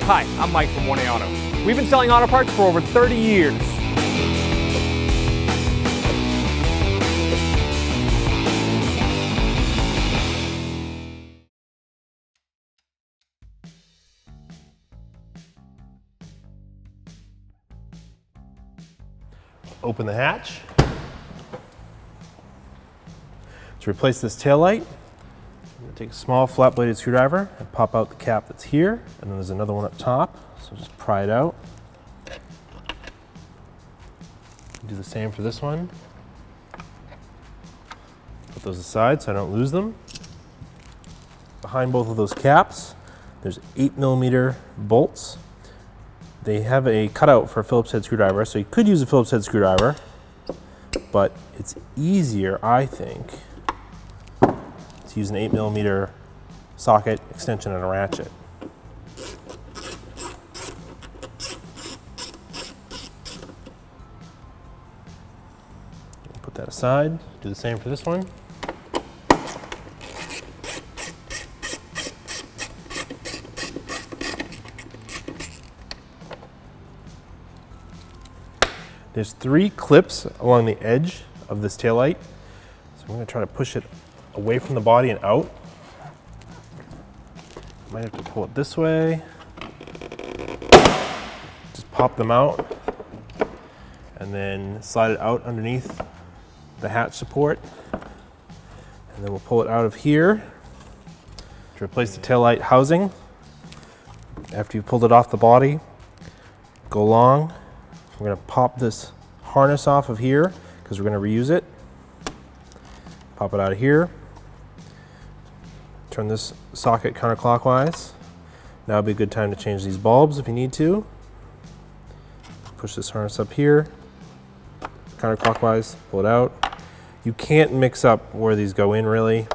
Hi, I'm Mike from 1A Auto. We've been selling auto parts for over 30 years. Open the hatch. To replace this taillight, I'm going to take a small flat-bladed screwdriver and pop out the cap that's here, and then there's another one up top, so just pry it out. Do the same for this one. Put those aside so I don't lose them. Behind both of those caps, there's 8mm bolts. They have a cutout for a Phillips head screwdriver, so you could use a Phillips head screwdriver, but it's easier, I think, to use an 8mm socket, extension, and a ratchet. Put that aside, do the same for this one. There's 3 clips along the edge of this taillight, so I'm going to try to push it away from the body and out. Might have to pull it this way. Just pop them out and then slide it out underneath the hatch support. And then we'll pull it out of here to replace the taillight housing. After you've pulled it off the body, go along. We're going to pop this harness off of here because we're going to reuse it. Pop it out of here. Turn this socket counterclockwise. Now would be a good time to change these bulbs if you need to. Push this harness up here, counterclockwise, pull it out. You can't mix up where these go in really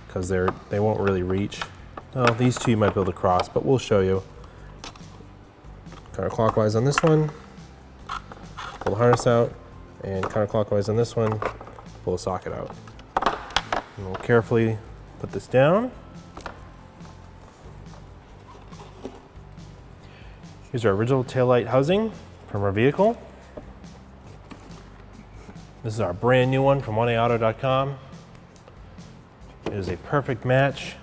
because they won't really reach. Well, these two you might be able to cross, but we'll show you. Counterclockwise on this one. Pull the harness out, and counterclockwise on this one, pull the socket out. And we'll carefully put this down. Here's our original taillight housing from our vehicle. This is our brand new one from 1AAuto.com. It is a perfect match.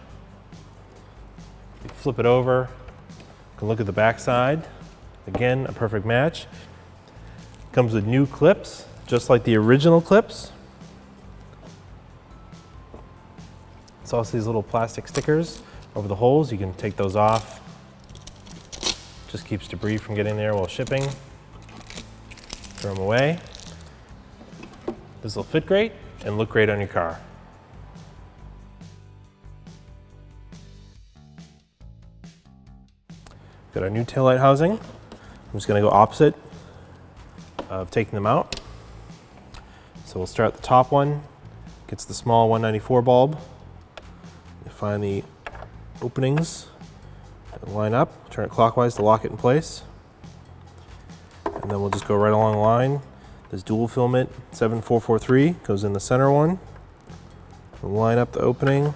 You flip it over, you can look at the back side. Again, a perfect match. Comes with new clips, just like the original clips. It's also these little plastic stickers over the holes. You can take those off. Just keeps debris from getting there while shipping. Throw them away. This will fit great and look great on your car. Got our new taillight housing. I'm just going to go opposite of taking them out. So we'll start the top one. Gets the small 194 bulb. You find the openings and line up, turn it clockwise to lock it in place. And then we'll just go right along the line. This dual filament 7443 goes in the center one. We'll line up the opening.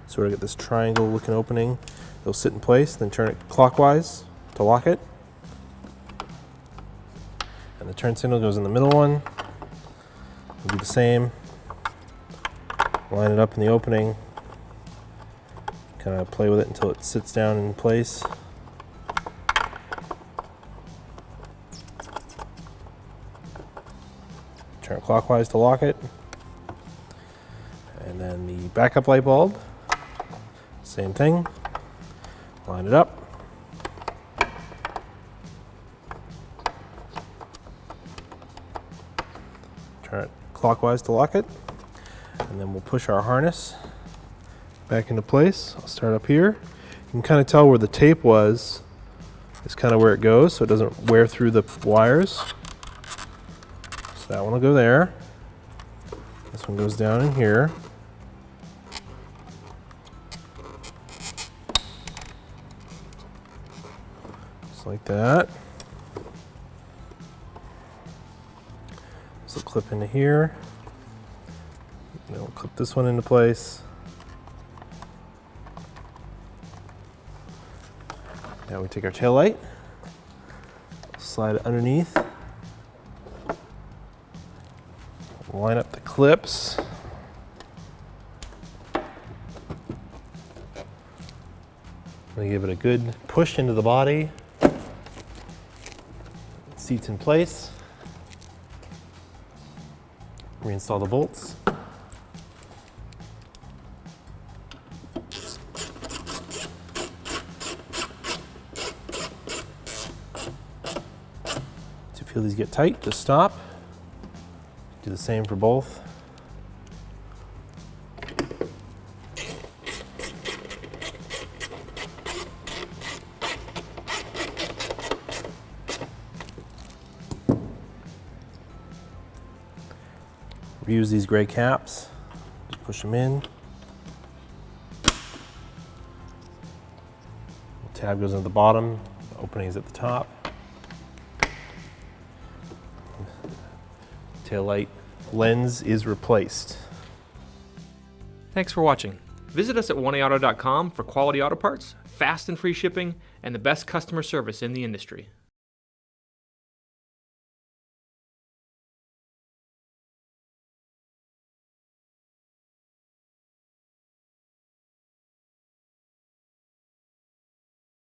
So we're gonna get this triangle looking opening. It'll sit in place, then turn it clockwise to lock it. And the turn signal goes in the middle one. We'll do the same. Line it up in the opening. Kind of play with it until it sits down in place. Turn it clockwise to lock it. And then the backup light bulb, same thing. Line it up. Turn it clockwise to lock it. And then we'll push our harness back into place. I'll start up here. You can kind of tell where the tape was. It's kind of where it goes so it doesn't wear through the wires. So that one will go there. This one goes down in here. Just like that. This will clip into here. Then we'll clip this one into place. Now we take our tail light, slide it underneath, line up the clips. Then give it a good push into the body. Seat's in place. Reinstall the bolts. To feel these get tight, just stop. Do the same for both. Reuse these gray caps, just push them in. The tab goes at the bottom, the opening is at the top. Taillight lens is replaced. Thanks for watching. Visit us at oneauto.com for quality auto parts, fast and free shipping, and the best customer service in the industry.